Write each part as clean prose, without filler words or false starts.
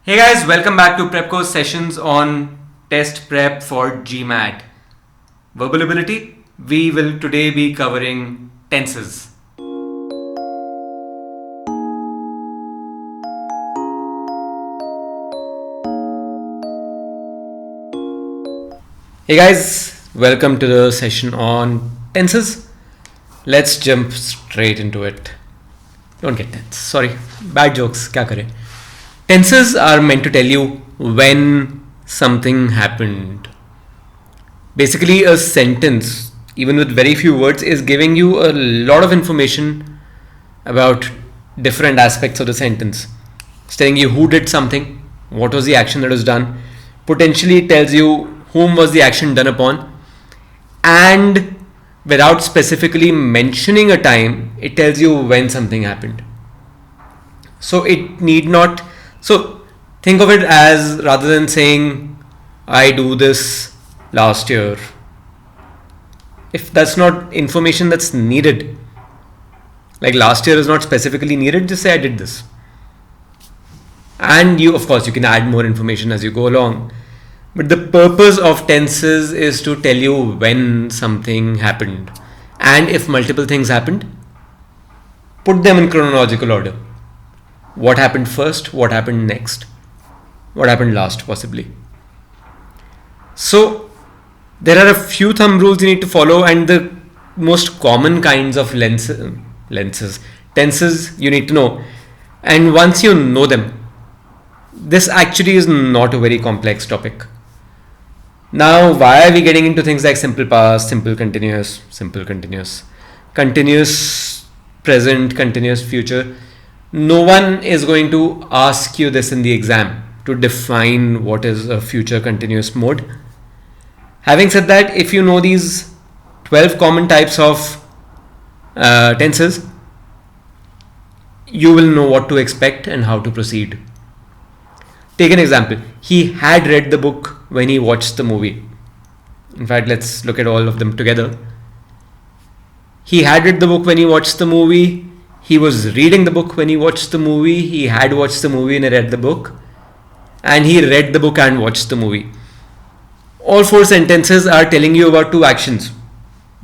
Hey guys, welcome back to Prep Course sessions on test prep for GMAT. Verbal ability, we will today be covering tenses. Hey guys, welcome to the session on tenses. Let's jump straight into it. Don't get tense. Sorry, bad jokes. Kya kare? Tenses are meant to tell you when something happened. Basically, a sentence, even with very few words, is giving you a lot of information about different aspects of the sentence. It's telling you who did something, what was the action that was done, potentially tells you whom was the action done upon, and without specifically mentioning a time, it tells you when something happened. So it need not. So think of it as, rather than saying, I do this last year, if that's not information that's needed, like last year is not specifically needed, just say I did this. And you, of course, you can add more information as you go along. But the purpose of tenses is to tell you when something happened. And if multiple things happened, put them in chronological order. What happened first? What happened next? What happened last, possibly? So, there are a few thumb rules you need to follow, and the most common kinds of tenses you need to know. And once you know them, this actually is not a very complex topic. Now, why are we getting into things like simple past, simple continuous, continuous present, continuous future? No one is going to ask you this in the exam to define what is a future continuous mode. Having said that, if you know these 12 common types of tenses, you will know what to expect and how to proceed. Take an example. He had read the book when he watched the movie. In fact, let's look at all of them together. He had read the book when he watched the movie. He was reading the book when he watched the movie. He had watched the movie and he read the book. And he read the book and watched the movie. All four sentences are telling you about two actions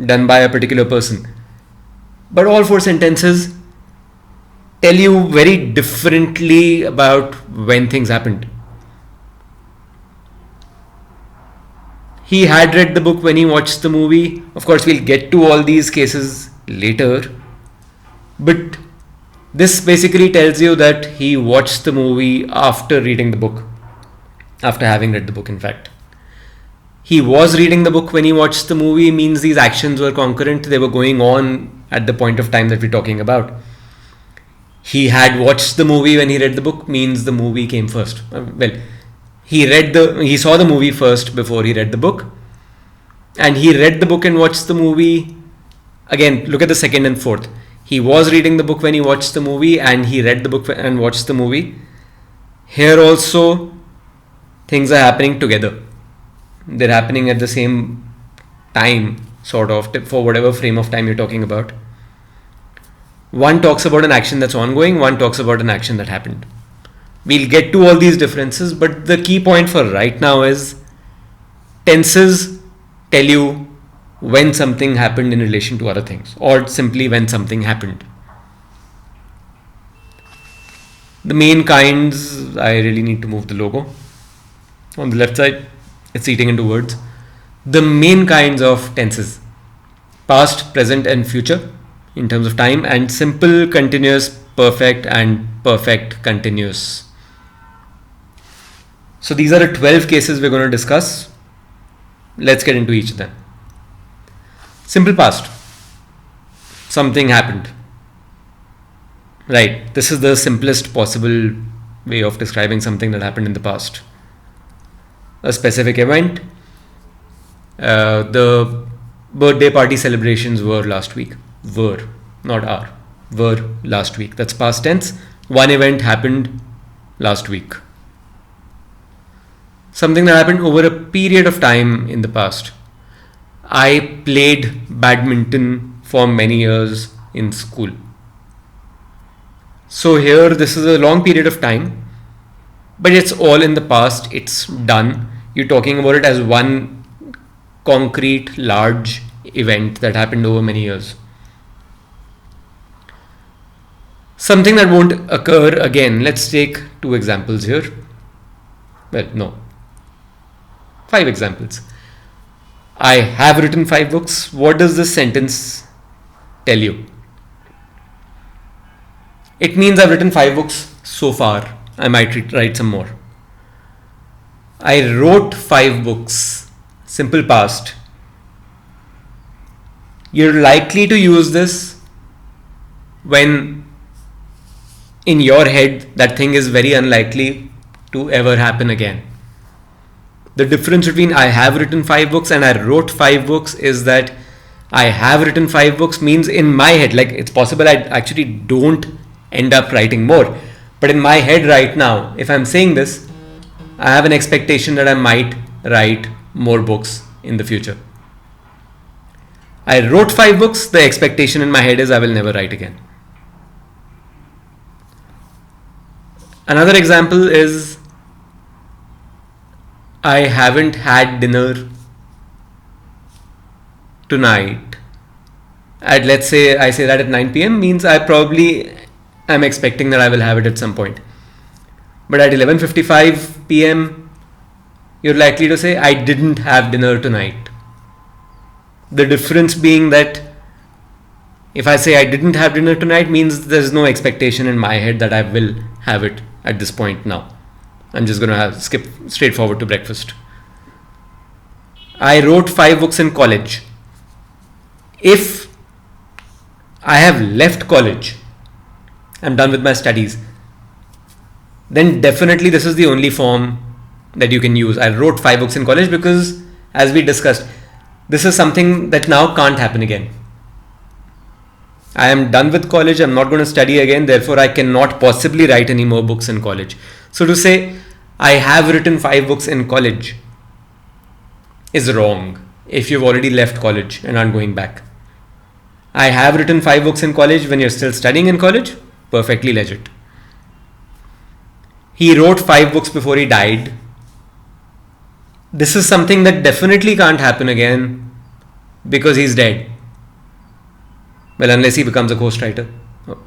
done by a particular person. But all four sentences tell you very differently about when things happened. He had read the book when he watched the movie. Of course, we'll get to all these cases later. But this basically tells you that he watched the movie after reading the book. After having read the book, in fact. He was reading the book when he watched the movie means these actions were concurrent. They were going on at the point of time that we're talking about. He had watched the movie when he read the book means the movie came first. He saw the movie first before he read the book. And he read the book and watched the movie. Again, look at the second and fourth. He was reading the book when he watched the movie and he read the book and watched the movie. Here also, things are happening together. They're happening at the same time, sort of, for whatever frame of time you're talking about. One talks about an action that's ongoing, one talks about an action that happened. We'll get to all these differences, but the key point for right now is tenses tell you when something happened in relation to other things, or simply when something happened. The main kinds, I really need to move the logo. On the left side, it's eating into words. The main kinds of tenses: past, present, and future in terms of time, and simple, continuous, perfect, and perfect continuous. So these are the 12 cases we're going to discuss. Let's get into each of them. Simple past. Something happened. Right. This is the simplest possible way of describing something that happened in the past. A specific event. The birthday party celebrations were last week. Were, not are. Were last week. That's past tense. One event happened last week. Something that happened over a period of time in the past. I played badminton for many years in school. So here, this is a long period of time, but it's all in the past. It's done. You're talking about it as one concrete, large event that happened over many years. Something that won't occur again. Let's take 2 examples here. Well, no. 5 examples. I have written 5 books. What does this sentence tell you? It means I've written 5 books so far. I might write some more. I wrote 5 books. Simple past. You're likely to use this when in your head that thing is very unlikely to ever happen again. The difference between I have written 5 books and I wrote 5 books is that I have written 5 books means in my head, like it's possible I actually don't end up writing more. But in my head right now, if I'm saying this, I have an expectation that I might write more books in the future. I wrote 5 books, the expectation in my head is I will never write again. Another example is I haven't had dinner tonight. At, let's say I say that at 9 p.m. means I probably am expecting that I will have it at some point. But at 11:55 p.m. you're likely to say I didn't have dinner tonight. The difference being that if I say I didn't have dinner tonight means there's no expectation in my head that I will have it at this point now. I'm just going to skip straight forward to breakfast. I wrote 5 books in college. If I have left college, I'm done with my studies, then definitely this is the only form that you can use. I wrote 5 books in college because, as we discussed, this is something that now can't happen again. I am done with college, I'm not going to study again, therefore I cannot possibly write any more books in college. So to say, I have written 5 books in college is wrong if you've already left college and aren't going back. I have written 5 books in college when you're still studying in college, perfectly legit. He wrote 5 books before he died. This is something that definitely can't happen again because he's dead. Well, unless he becomes a ghostwriter. Oh.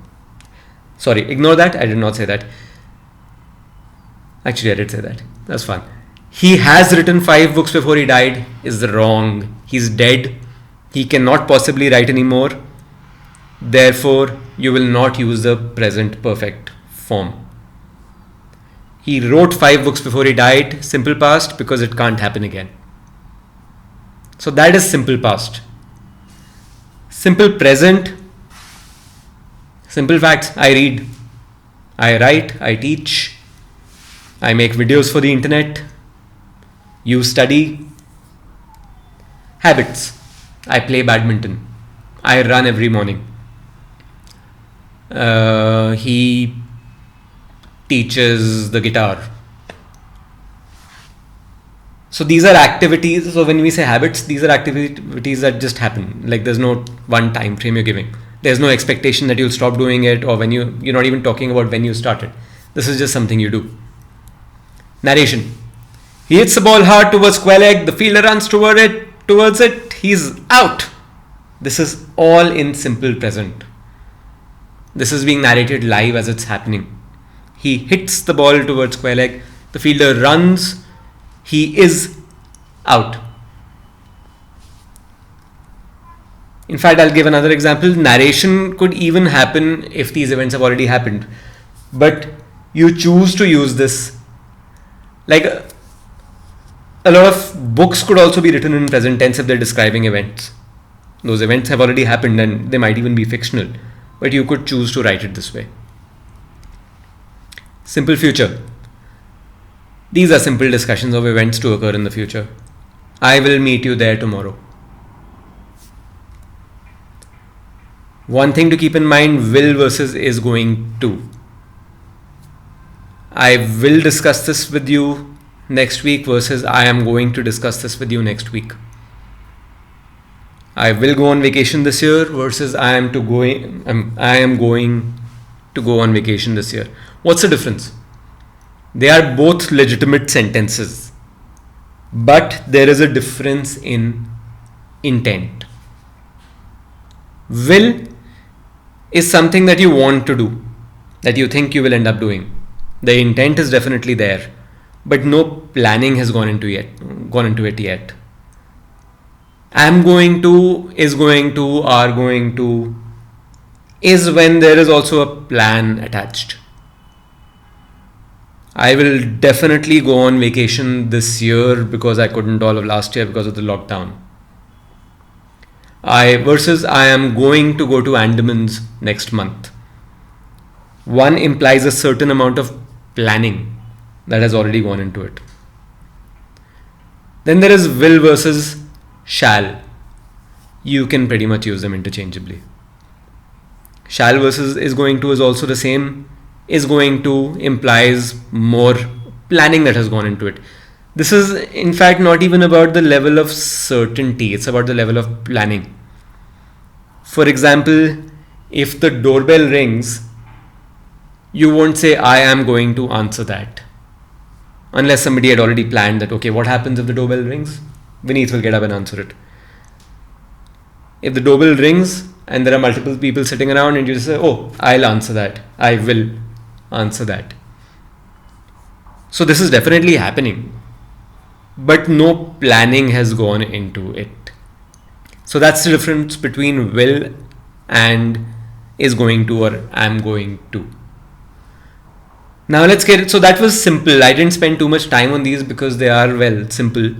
Sorry, ignore that. I did not say that. Actually, I did say that. That's fun. He has written 5 books before he died is wrong. He's dead. He cannot possibly write anymore. Therefore, you will not use the present perfect form. He wrote 5 books before he died, simple past, because it can't happen again. So that is simple past. Simple present, simple facts. I read, I write, I teach, I make videos for the internet, you study. Habits. I play badminton. I run every morning. He teaches the guitar. So these are activities. So when we say habits, these are activities that just happen. Like there's no one time frame you're giving. There's no expectation that you'll stop doing it, or when you're not even talking about when you started. This is just something you do. Narration. He hits the ball hard towards square leg. The fielder runs towards it. He's out. This is all in simple present. This is being narrated live as it's happening. He hits the ball towards square leg. The fielder runs. He is out. In fact, I'll give another example. Narration could even happen if these events have already happened. But you choose to use this. Like a lot of books could also be written in present tense if they're describing events. Those events have already happened and they might even be fictional. But you could choose to write it this way. Simple future. These are simple discussions of events to occur in the future. I will meet you there tomorrow. One thing to keep in mind, will versus is going to. I will discuss this with you next week versus I am going to discuss this with you next week. I will go on vacation this year versus I am going to go on vacation this year. What's the difference? They are both legitimate sentences, but there is a difference in intent. Will is something that you want to do, that you think you will end up doing. The intent is definitely there, but no planning has gone into it yet. Am going to, is going to, are going to, is when there is also a plan attached. I will definitely go on vacation this year because I couldn't all of last year because of the lockdown. Versus I am going to go to Andamans next month. One implies a certain amount of planning that has already gone into it. Then there is will versus shall. You can pretty much use them interchangeably. Shall versus is going to is also the same. Is going to implies more planning that has gone into it. This is in fact not even about the level of certainty, it's about the level of planning. For example, if the doorbell rings, you won't say, I am going to answer that. Unless somebody had already planned that, okay, what happens if the doorbell rings? Vineet will get up and answer it. If the doorbell rings and there are multiple people sitting around and you just say, oh, I'll answer that. I will answer that. So this is definitely happening, but no planning has gone into it. So that's the difference between will and is going to or am going to. Now let's get it. So that was simple. I didn't spend too much time on these because they are, well, simple.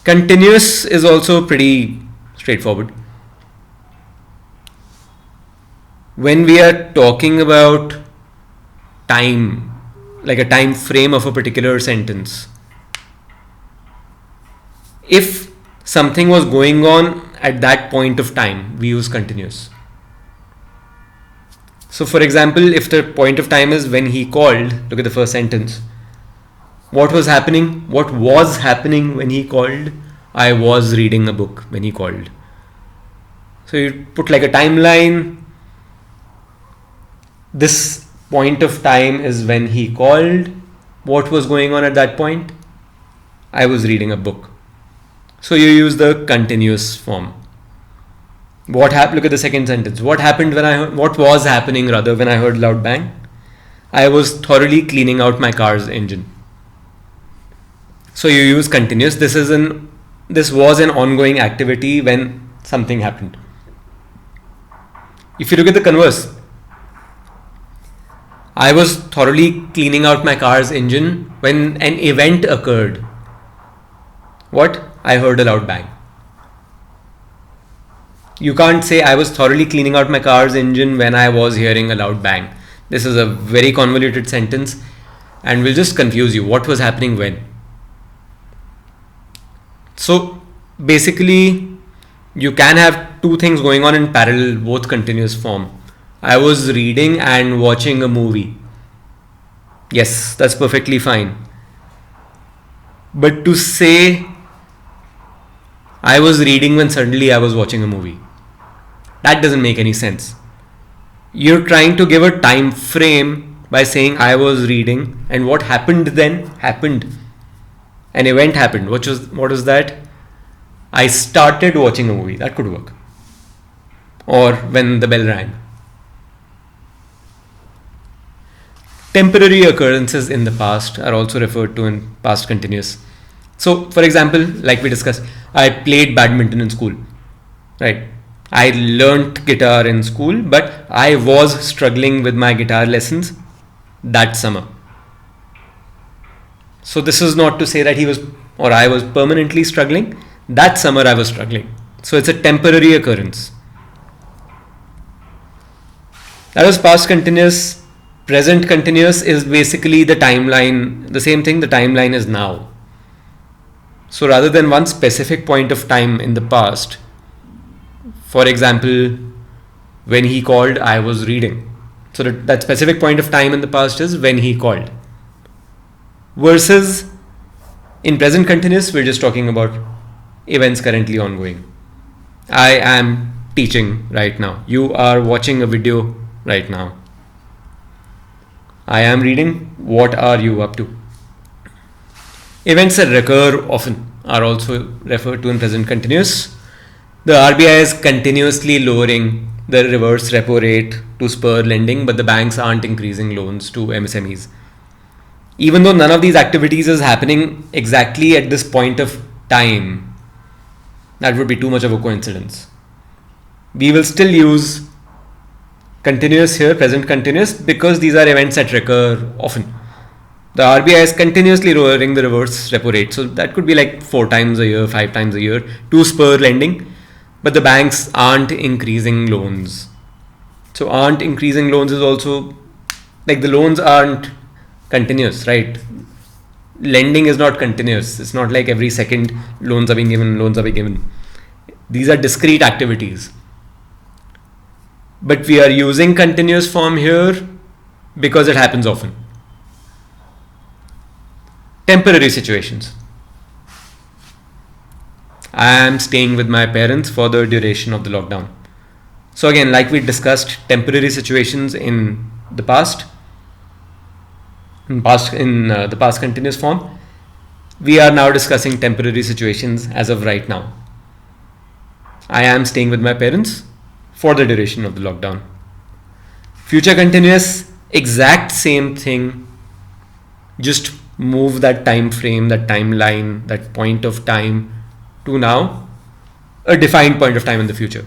Continuous is also pretty straightforward. When we are talking about time, like a time frame of a particular sentence, if something was going on at that point of time, we use continuous. So for example, if the point of time is when he called, look at the first sentence. What was happening? What was happening when he called? I was reading a book when he called. So you put like a timeline. This point of time is when he called. What was going on at that point? I was reading a book. So you use the continuous form. What happened? Look at the second sentence. What happened when I heard, what was happening rather when I heard loud bang? I was thoroughly cleaning out my car's engine. So you use continuous. This was an ongoing activity when something happened. If you look at the converse, I was thoroughly cleaning out my car's engine when an event occurred. What? I heard a loud bang. You can't say I was thoroughly cleaning out my car's engine when I was hearing a loud bang. This is a very convoluted sentence and will just confuse you. What was happening when? So basically, you can have two things going on in parallel, both continuous form. I was reading and watching a movie. Yes, that's perfectly fine. But to say I was reading when suddenly I was watching a movie, that doesn't make any sense. You're trying to give a time frame by saying I was reading and what happened then happened. An event happened. What was that? I started watching a movie. That could work. Or when the bell rang. Temporary occurrences in the past are also referred to in past continuous. So, for example, like we discussed, I played badminton in school, right? I learnt guitar in school, but I was struggling with my guitar lessons that summer. So this is not to say that I was permanently struggling. That summer I was struggling. So it's a temporary occurrence. That was past continuous. Present continuous is basically the timeline. The same thing, the timeline is now. So rather than one specific point of time in the past, for example, when he called, I was reading. So that specific point of time in the past is when he called. Versus in present continuous, we're just talking about events currently ongoing. I am teaching right now. You are watching a video right now. I am reading. What are you up to? Events that recur often are also referred to in present continuous. The RBI is continuously lowering the reverse repo rate to spur lending, but the banks aren't increasing loans to MSMEs. Even though none of these activities is happening exactly at this point of time, that would be too much of a coincidence. We will still use continuous here, present continuous, because these are events that recur often. The RBI is continuously lowering the reverse repo rate, so that could be like 4 times a year, 5 times a year to spur lending, but the banks aren't increasing loans. So aren't increasing loans is also like the loans aren't continuous, right? Lending is not continuous. It's not like every second loans are being given. These are discrete activities. But we are using continuous form here because it happens often. Temporary situations. I am staying with my parents for the duration of the lockdown. So again, like we discussed, temporary situations in the past, the past continuous form, we are now discussing temporary situations as of right now. I am staying with my parents for the duration of the lockdown. Future continuous, exact same thing, just move that time frame, that timeline, that point of time to now a defined point of time in the future.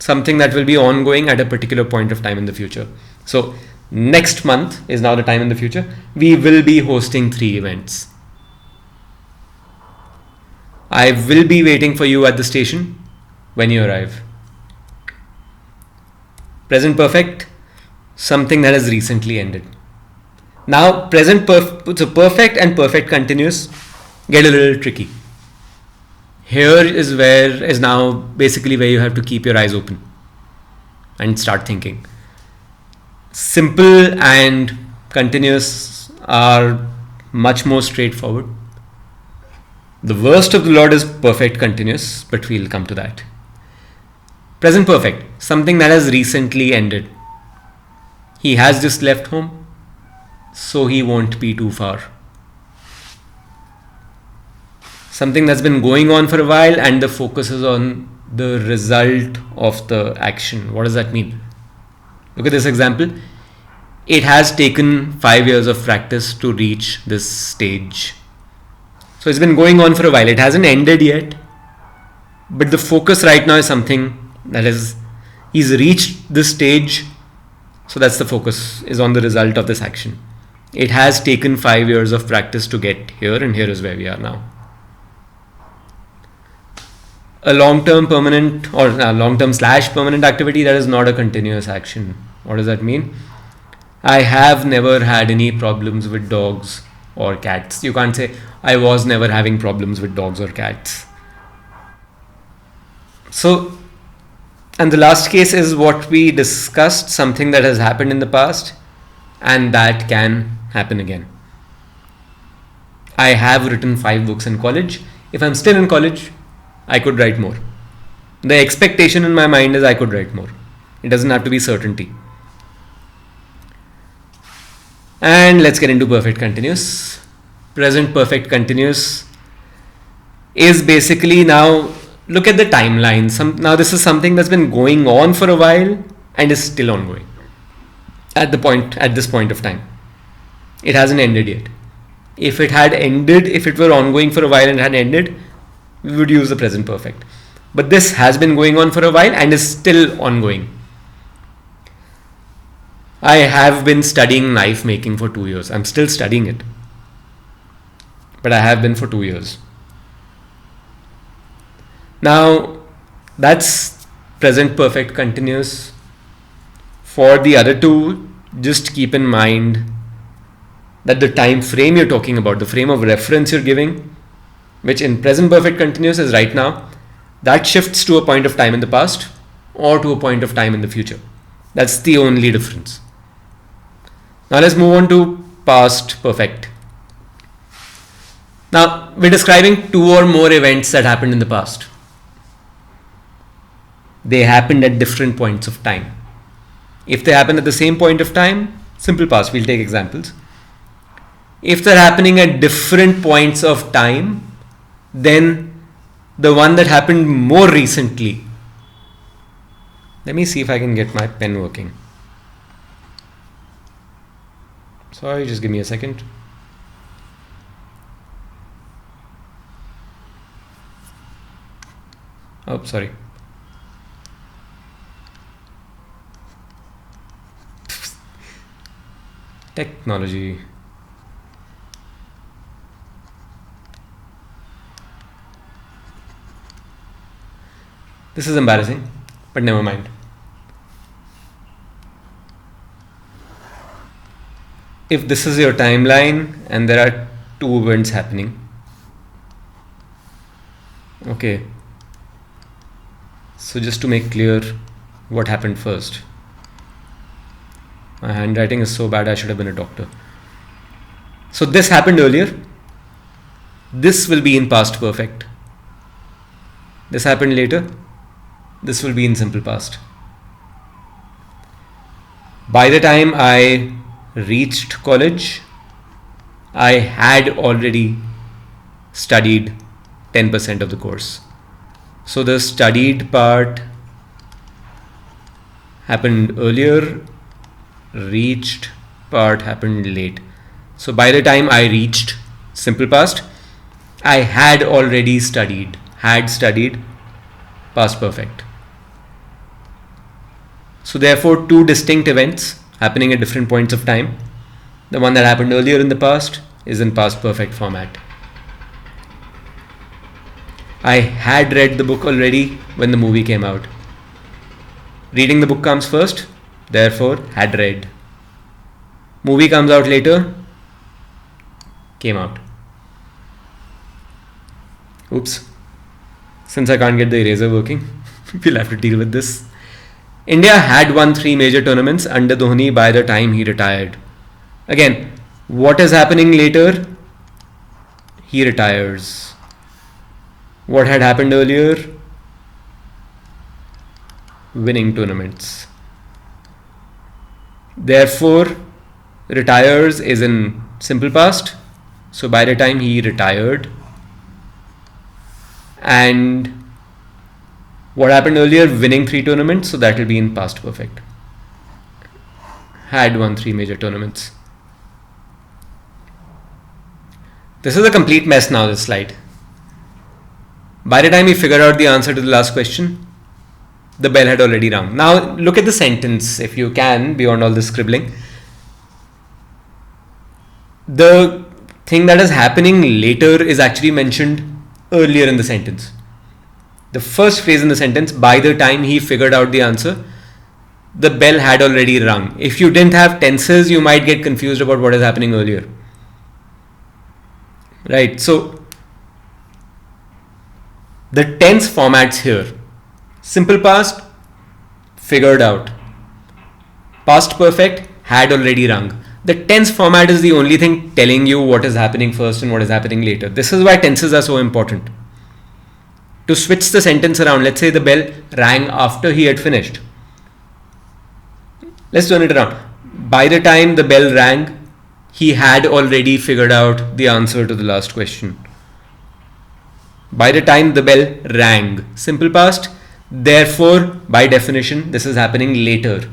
Something that will be ongoing at a particular point of time in the future. So next month is now the time in the future. We will be hosting 3 events. I will be waiting for you at the station when you arrive. Present perfect, something that has recently ended. Now perfect and perfect continuous get a little tricky. Here is now basically where you have to keep your eyes open and start thinking. Simple and continuous are much more straightforward. The worst of the lot is perfect continuous, but we'll come to that. Present perfect, something that has recently ended. He has just left home, so he won't be too far. Something that's been going on for a while and the focus is on the result of the action. What does that mean? Look at this example. It has taken 5 years of practice to reach this stage. So it's been going on for a while. It hasn't ended yet, but the focus right now is something that he's reached this stage. So that's the focus, is on the result of this action. It has taken 5 years of practice to get here, and here is where we are now. A long-term permanent or long-term / permanent activity that is not a continuous action. What does that mean? I have never had any problems with dogs or cats. You can't say I was never having problems with dogs or cats. So, and the last case is what we discussed, something that has happened in the past and that can happen again. I have written 5 books in college. If I'm still in college, I could write more. The expectation in my mind is I could write more. It doesn't have to be certainty. And let's get into perfect continuous. Present perfect continuous is basically, now look at the timeline. Now this is something that's been going on for a while and is still ongoing at this point of time. It hasn't ended yet. If it had ended, if it were ongoing for a while and had ended, we would use the present perfect. But this has been going on for a while and is still ongoing. I have been studying knife making for 2 years. I'm still studying it. But I have been for 2 years. Now, that's present perfect continuous. For the other two, just keep in mind that the time frame you're talking about, the frame of reference you're giving, which in present perfect continuous is right now, that shifts to a point of time in the past or to a point of time in the future. That's the only difference. Now let's move on to past perfect. Now we're describing 2 or more events that happened in the past. They happened at different points of time. If they happen at the same point of time, Simple past, we'll take examples. If they're happening at different points of time, then the one that happened more recently. Let me see if I can get my pen working. Sorry, just give me a second. Oh, sorry. Technology. This is embarrassing, but never mind. If this is your timeline and there are two events happening. Okay. So just to make clear what happened first. My handwriting is so bad, I should have been a doctor. So this happened earlier. This will be in past perfect. This happened later. This will be in simple past. By the time I reached college, I had already studied 10% of the course. So the studied part happened earlier, reached part happened late. So by the time I reached simple past, I had already studied, past perfect. So therefore, two distinct events happening at different points of time. The one that happened earlier in the past is in past perfect format. I had read the book already when the movie came out. Reading the book comes first, therefore had read. Movie comes out later, came out. Oops. Since I can't get the eraser working, we'll have to deal with this. India had won 3 major tournaments under Dhoni by the time he retired. Again, what is happening later? He retires. What had happened earlier? Winning tournaments. Therefore, retires is in simple past. So by the time he retired, and what happened earlier? Winning 3 tournaments. So that will be in past perfect. Had won 3 major tournaments. This is a complete mess now, this slide. By the time he figured out the answer to the last question, the bell had already rung. Now look at the sentence if you can, beyond all this scribbling. The thing that is happening later is actually mentioned earlier in the sentence. The first phrase in the sentence, by the time he figured out the answer, the bell had already rung. If you didn't have tenses, you might get confused about what is happening earlier. Right, so the tense formats here. Simple past, figured out. Past perfect, had already rung. The tense format is the only thing telling you what is happening first and what is happening later. This is why tenses are so important. To switch the sentence around, let's say the bell rang after he had finished. Let's turn it around. By the time the bell rang, he had already figured out the answer to the last question. By the time the bell rang, simple past, therefore, by definition, this is happening later.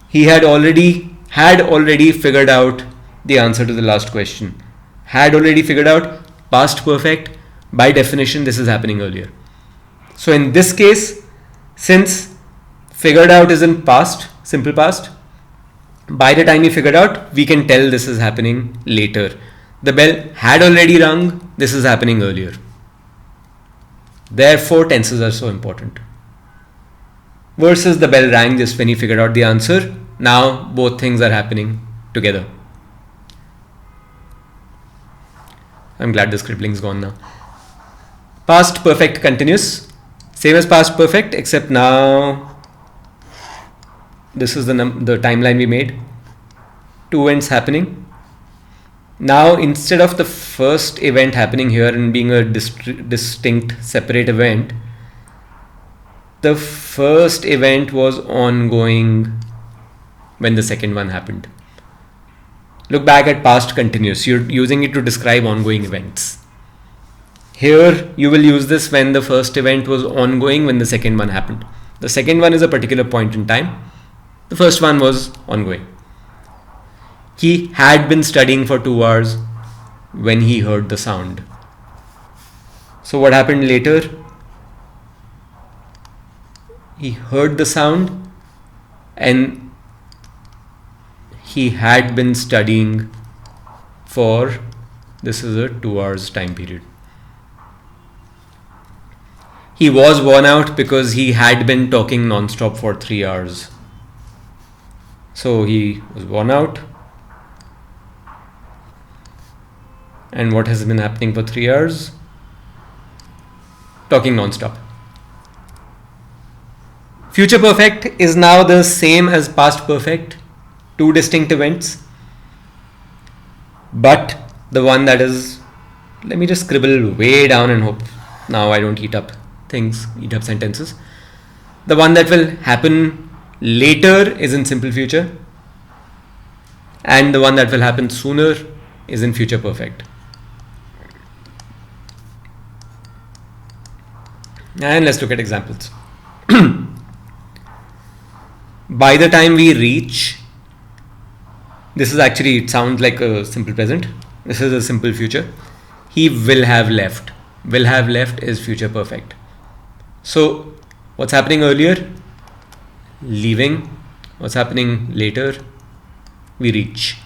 He had already figured out the answer to the last question. Had already figured out, past perfect, by definition, this is happening earlier. So in this case, since figured out is in past, simple past, by the time he figured out, we can tell this is happening later. The bell had already rung, this is happening earlier. Therefore, tenses are so important. Versus the bell rang just when he figured out the answer. Now both things are happening together. I'm glad the scribbling's gone now. Past perfect continuous. Same as past perfect, except now this is the timeline we made. 2 events happening. Now instead of the first event happening here and being a distinct separate event, the first event was ongoing when the second one happened. Look back at past continuous. You're using it to describe ongoing events. Here you will use this when the first event was ongoing, when the second one happened. The second one is a particular point in time. The first one was ongoing. He had been studying for 2 hours when he heard the sound. So what happened later? He heard the sound and he had been studying for, this is a 2 hours time period. He was worn out because he had been talking non-stop for 3 hours. So he was worn out. And what has been happening for 3 hours? Talking non-stop. Future perfect is now the same as past perfect. 2 distinct events. But the one that is, let me just scribble way down and hope now I don't eat up sentences. The one that will happen later is in simple future. And the one that will happen sooner is in future perfect. And let's look at examples. By the time we reach, this is actually, it sounds like a simple present. This is a simple future. He will have left. Will have left is future perfect. So what's happening earlier? Leaving. What's happening later? We reach.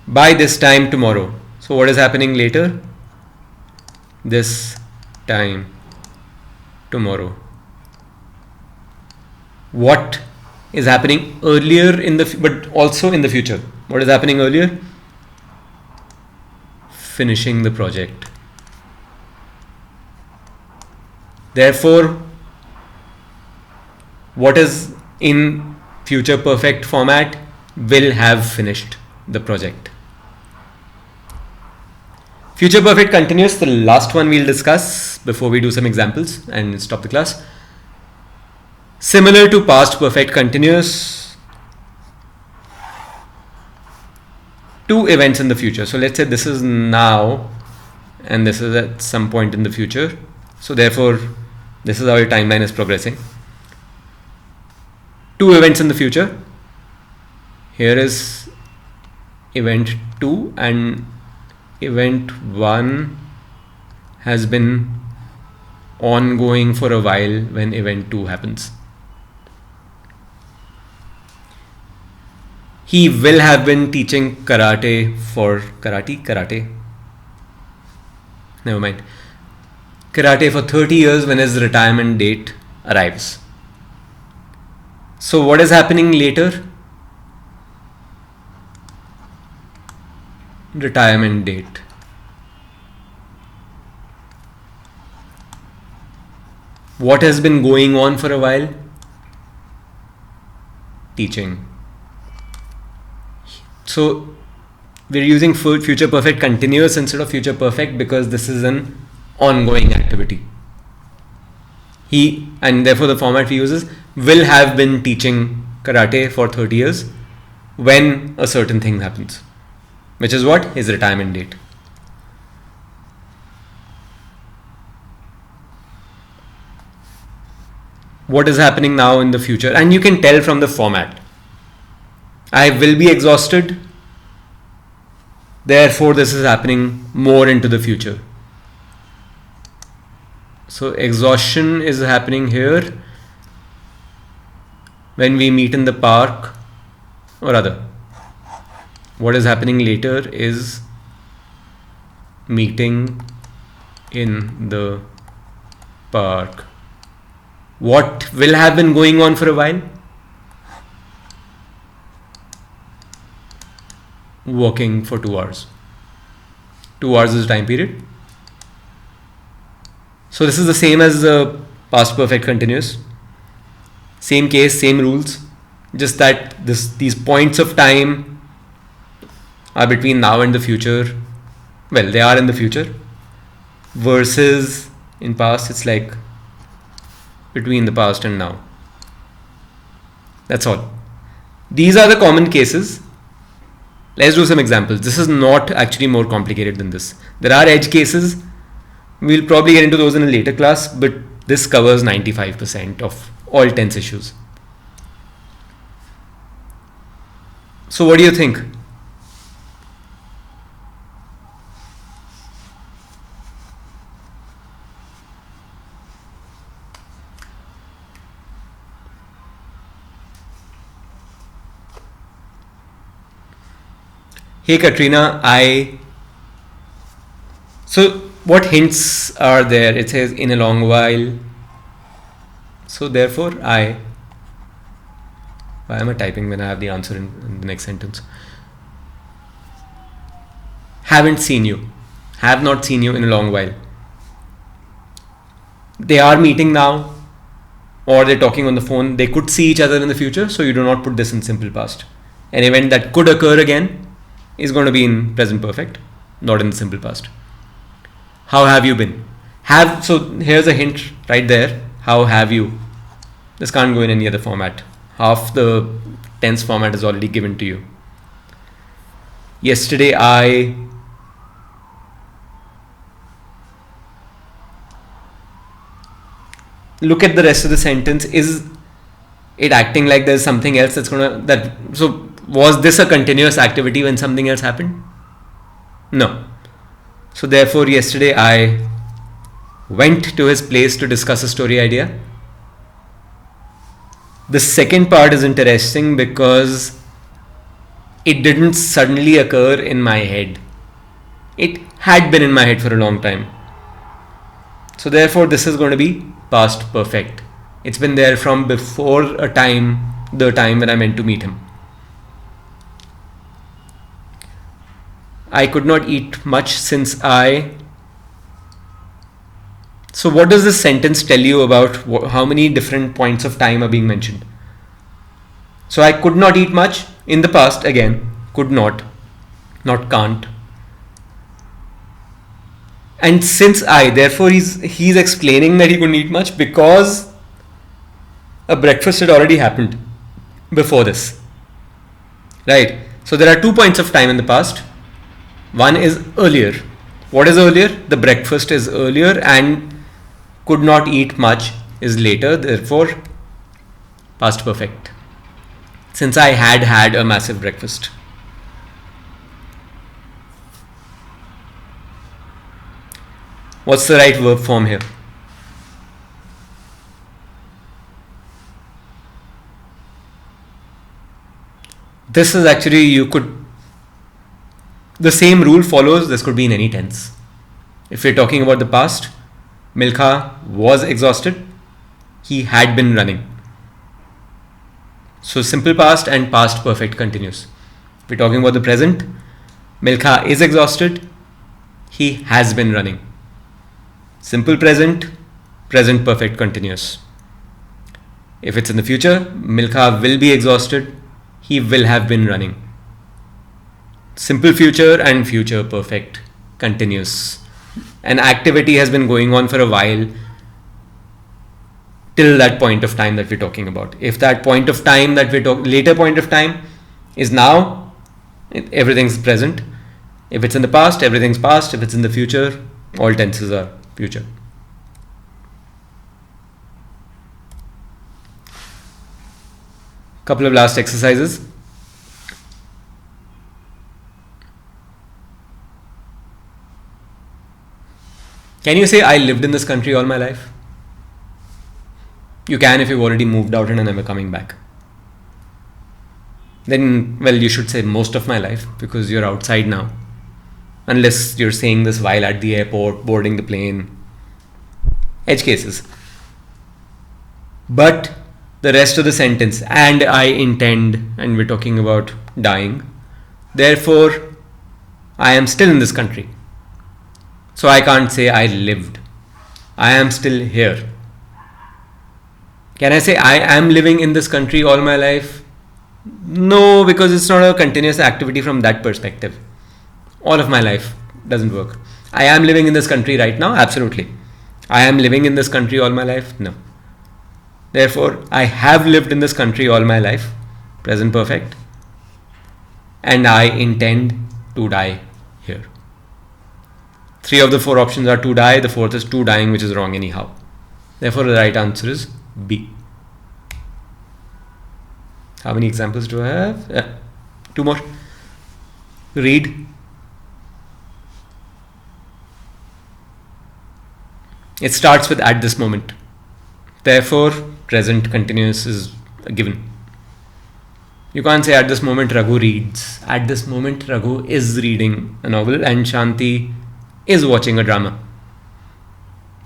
By this time tomorrow. So what is happening later? This time tomorrow. What is happening earlier but also in the future? What is happening earlier? Finishing the project. Therefore, what is in future perfect format will have finished the project. Future perfect continuous, the last one we'll discuss before we do some examples and stop the class. Similar to past perfect continuous, 2 events in the future. So let's say this is now and this is at some point in the future. So therefore, this is how your timeline is progressing. 2 events in the future. Here is event 2 and event 1 has been ongoing for a while when event 2 happens. He will have been teaching karate. Never mind. Karate for 30 years when his retirement date arrives. So what is happening later? Retirement date. What has been going on for a while? Teaching. So we're using future perfect continuous instead of future perfect because this is an ongoing activity. He, and therefore the format we use is will have been teaching karate for 30 years when a certain thing happens, which is what? His retirement date. What is happening now in the future? And you can tell from the format. I will be exhausted. Therefore, this is happening more into the future. So exhaustion is happening here when we meet in the park, or rather, what is happening later is meeting in the park. What will have been going on for a while? Working for 2 hours. 2 hours is the time period. So this is the same as the past perfect continuous. Same case, same rules. Just that these points of time are between now and the future. Well, they are in the future. Versus in past, it's like between the past and now. That's all. These are the common cases. Let's do some examples. This is not actually more complicated than this. There are edge cases. We'll probably get into those in a later class, but this covers 95% of all tense issues. So what do you think? Hey Katrina, so what hints are there? It says in a long while. So therefore why am I typing when I have the answer in the next sentence? Haven't seen you. Have not seen you in a long while. They are meeting now, or they're talking on the phone. They could see each other in the future, so you do not put this in simple past. An event that could occur again is going to be in present perfect, not in the simple past. How have you been? So here's a hint right there. How have you? This can't go in any other format. Half the tense format is already given to you. Yesterday I look at the rest of the sentence. Is it acting like there's something else that's so was this a continuous activity when something else happened? No. So therefore yesterday I went to his place to discuss a story idea. The second part is interesting because it didn't suddenly occur in my head. It had been in my head for a long time. So therefore this is going to be past perfect. It's been there from before the time when I meant to meet him. I could not eat much since So what does this sentence tell you about how many different points of time are being mentioned? So I could not eat much in the past, again, could not can't. And since therefore he's explaining that he couldn't eat much because a breakfast had already happened before this. Right? So there are 2 points of time in the past. One is earlier. What is earlier? The breakfast is earlier and could not eat much is later, therefore past perfect. Since I had a massive breakfast. What's the right verb form here? This is actually, the same rule follows. This could be in any tense. If we're talking about the past, Milkha was exhausted. He had been running. So simple past and past perfect continuous. If we're talking about the present, Milkha is exhausted. He has been running. Simple present, present perfect continuous. If it's in the future, Milkha will be exhausted. He will have been running. Simple future and future perfect continuous. An activity has been going on for a while till that point of time that we're talking about. If that point of time that later point of time is now, everything's present. If it's in the past, everything's past. If it's in the future, all tenses are future. Couple of last exercises. Can you say I lived in this country all my life? You can if you've already moved out and are never coming back. Then, well, you should say most of my life because you're outside now. Unless you're saying this while at the airport, boarding the plane. Edge cases. But the rest of the sentence, and I intend, and we're talking about dying. Therefore, I am still in this country. So I can't say I lived. I am still here. Can I say I am living in this country all my life? No, because it's not a continuous activity from that perspective. All of my life doesn't work. I am living in this country right now? Absolutely. I am living in this country all my life? No. Therefore, I have lived in this country all my life. present perfect, and I intend to die here. 3 of the 4 options are to die, the 4th is to dying, which is wrong anyhow. Therefore, the right answer is B. How many examples do I have? 2 more. Read. It starts with at this moment. Therefore, present continuous is a given. You can't say at this moment Raghu reads. At this moment Raghu is reading a novel and Shanti is watching a drama.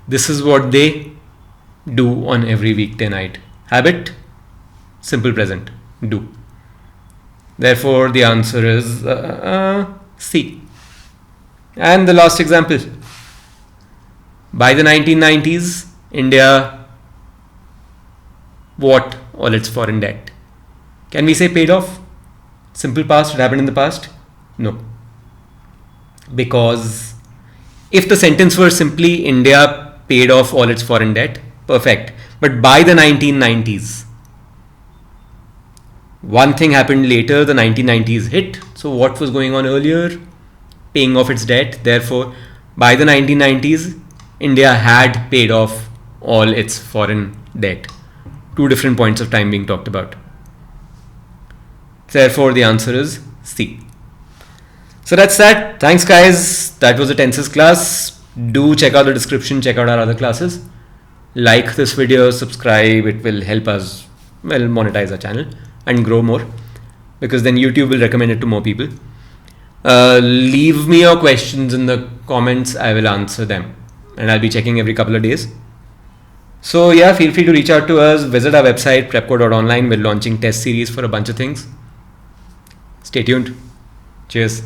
This is what they do on every weekday night. Habit, simple present, do. Therefore, the answer is C. And the last example. By the 1990s, India, what all its foreign debt? Can we say paid off? Simple past, it happened in the past? No. Because if the sentence were simply India paid off all its foreign debt, perfect. But by the 1990s, one thing happened later, the 1990s hit. So what was going on earlier? Paying off its debt. Therefore, by the 1990s, India had paid off all its foreign debt. 2 different points of time being talked about. Therefore, the answer is C. So that's that. Thanks, guys. That was the tenses class. Do check out the description, check out our other classes. Like this video, subscribe. It will help us, monetize our channel and grow more, because then YouTube will recommend it to more people. Leave me your questions in the comments. I will answer them, and I'll be checking every couple of days. So yeah, feel free to reach out to us. Visit our website prepco.online. We're launching test series for a bunch of things. Stay tuned. Cheers.